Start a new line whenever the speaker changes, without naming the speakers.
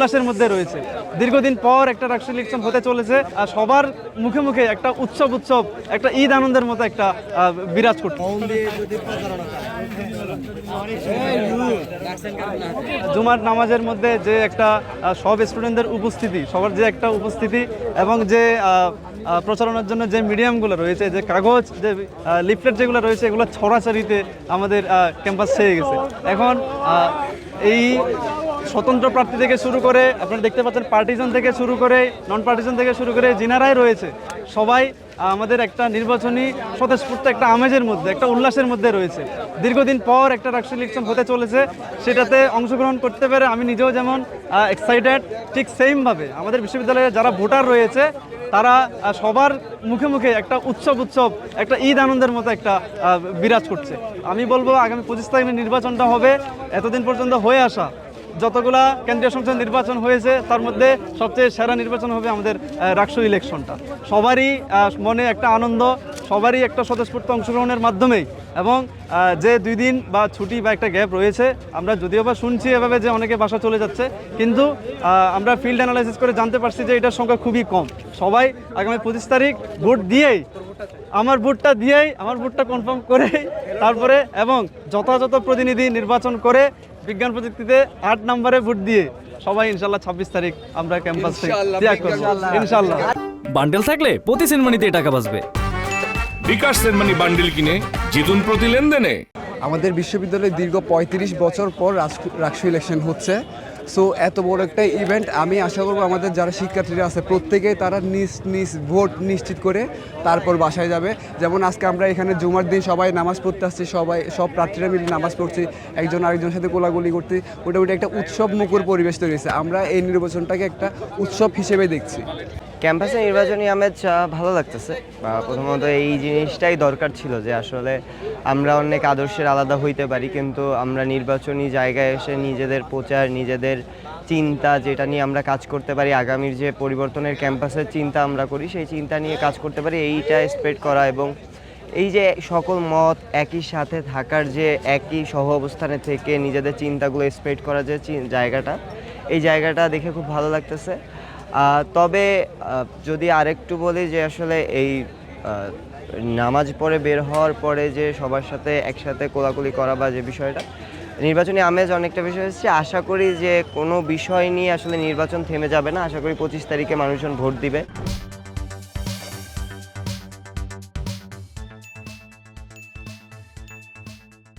উল্লাসের মধ্যে রয়েছে। দীর্ঘদিন পর একটা রাষ্ট্র ইলেকশন হতে চলেছে আর সবার মুখে মুখে একটা উৎসব একটা ঈদ আনন্দের মতো একটা বিরাজ করছে। জুমার নামাজের মধ্যে যে একটা সব স্টুডেন্টদের উপস্থিতি, সবার যে একটা উপস্থিতি এবং যে প্রচারণার জন্য যে মিডিয়ামগুলো রয়েছে, যে কাগজ, যে লিফলেট যেগুলো রয়েছে, এগুলো ছড়াছড়িতে আমাদের ক্যাম্পাস ছেয়ে গেছে। এখন এই স্বতন্ত্র প্রার্থী থেকে শুরু করে আপনারা দেখতে পাচ্ছেন পার্টিজন থেকে শুরু করে নন পার্টিজন থেকে শুরু করে যিনারাই রয়েছে সবাই আমাদের একটা নির্বাচনী স্বতঃস্ফূর্ত একটা আমেজের মধ্যে, একটা উল্লাসের মধ্যে রয়েছে। দীর্ঘদিন পর একটা রাষ্ট্র ইলেকশন হতে চলেছে, সেটাতে অংশগ্রহণ করতে পেরে আমি নিজেও যেমন এক্সাইটেড, ঠিক সেমভাবে আমাদের বিশ্ববিদ্যালয়ে যারা ভোটার রয়েছে তারা সবার মুখে মুখে একটা উৎসব একটা ঈদ আনন্দের মতো একটা বিরাজ করছে। আমি বলবো আগামী 25 তারিখে নির্বাচনটা হবে, এতদিন পর্যন্ত হয়ে আসা যতগুলা কেন্দ্রীয় সংসদ নির্বাচন হয়েছে তার মধ্যে সবচেয়ে সেরা নির্বাচন হবে আমাদের রাষ্ট্র ইলেকশনটা। সবারই মনে একটা আনন্দ, সবারই একটা স্বতঃস্ফূর্ত অংশগ্রহণের মাধ্যমেই, এবং যে 2 দিন বা ছুটি বা একটা গ্যাপ রয়েছে, আমরা যদিও বা শুনছি এভাবে যে অনেকে বাসা চলে যাচ্ছে, কিন্তু আমরা ফিল্ড অ্যানালাইসিস করে জানতে পারছি যে এটার সংখ্যা খুবই কম। সবাই আগামী 25 তারিখ ভোট দিয়েই, আমার ভোটটা কনফার্ম করেই তারপরে এবং যথাযথ প্রতিনিধি নির্বাচন করে বিজ্ঞান প্রযুক্তিতে 8 নম্বরে ভোট দিয়ে সবাই ইনশাল্লাহ 26 তারিখ আমরা ক্যাম্পাস থেকে ত্যাগ করব ইনশাল্লাহ।
বান্ডেল থাকলে প্রতি সেনমানিতে টাকা বাঁচবে।
বিকাশ সেনমানি বান্ডেল কিনে জিতুন প্রতি লেনদেনে।
আমাদের বিশ্ববিদ্যালয়ে দীর্ঘ 35 বছর পর রাষ্ট্র ইলেকশন হচ্ছে। সো এত বড় একটা ইভেন্ট, আমি আশা করবো আমাদের যারা শিক্ষার্থীরা আছে প্রত্যেকেই তারা নিজ ভোট নিশ্চিত করে তারপর বাসায় যাবে। যেমন আজকে আমরা এখানে জুমার দিন সবাই নামাজ পড়তে আসছি, সব প্রার্থীরা মিলে নামাজ পড়ছি, একজন আরেকজনের সাথে কোলাগুলি করতে, মোটামুটি একটা উৎসব মুখর পরিবেশ তৈরি হয়েছে। আমরা এই নির্বাচনটাকে একটা উৎসব হিসেবে দেখছি।
ক্যাম্পাসে নির্বাচনী আমেজ ভালো লাগতেছে। প্রথমত এই জিনিসটাই দরকার ছিল যে আসলে আমরা অনেক আদর্শের আলাদা হইতে পারি, কিন্তু আমরা নির্বাচনী জায়গায় এসে নিজেদের প্রচার, নিজেদের চিন্তা যেটা নিয়ে আমরা কাজ করতে পারি, আগামীর যে পরিবর্তনের ক্যাম্পাসের চিন্তা আমরা করি সেই চিন্তা নিয়ে কাজ করতে পারি, এইটা স্প্রেড করা এবং এই যে সকল মত একই সাথে থাকার যে একই সহ অবস্থানে থেকে নিজেদের চিন্তাগুলো স্প্রেড করার যে এই জায়গাটা দেখে খুব ভালো লাগতেছে। তবে যদি আরেকটু বলি যে আসলে এই নামাজ পড়ে বের হওয়ার পরে যে সবার সাথে একসাথে কোলাকুলি করা বা যে বিষয়টা, নির্বাচনী আমেজ অনেকটা বিষয় হচ্ছে। আশা করি যে কোনো বিষয় নিয়ে আসলে নির্বাচন থেমে যাবে না। আশা করি 25 তারিখে মানুষজন ভোট দিবে।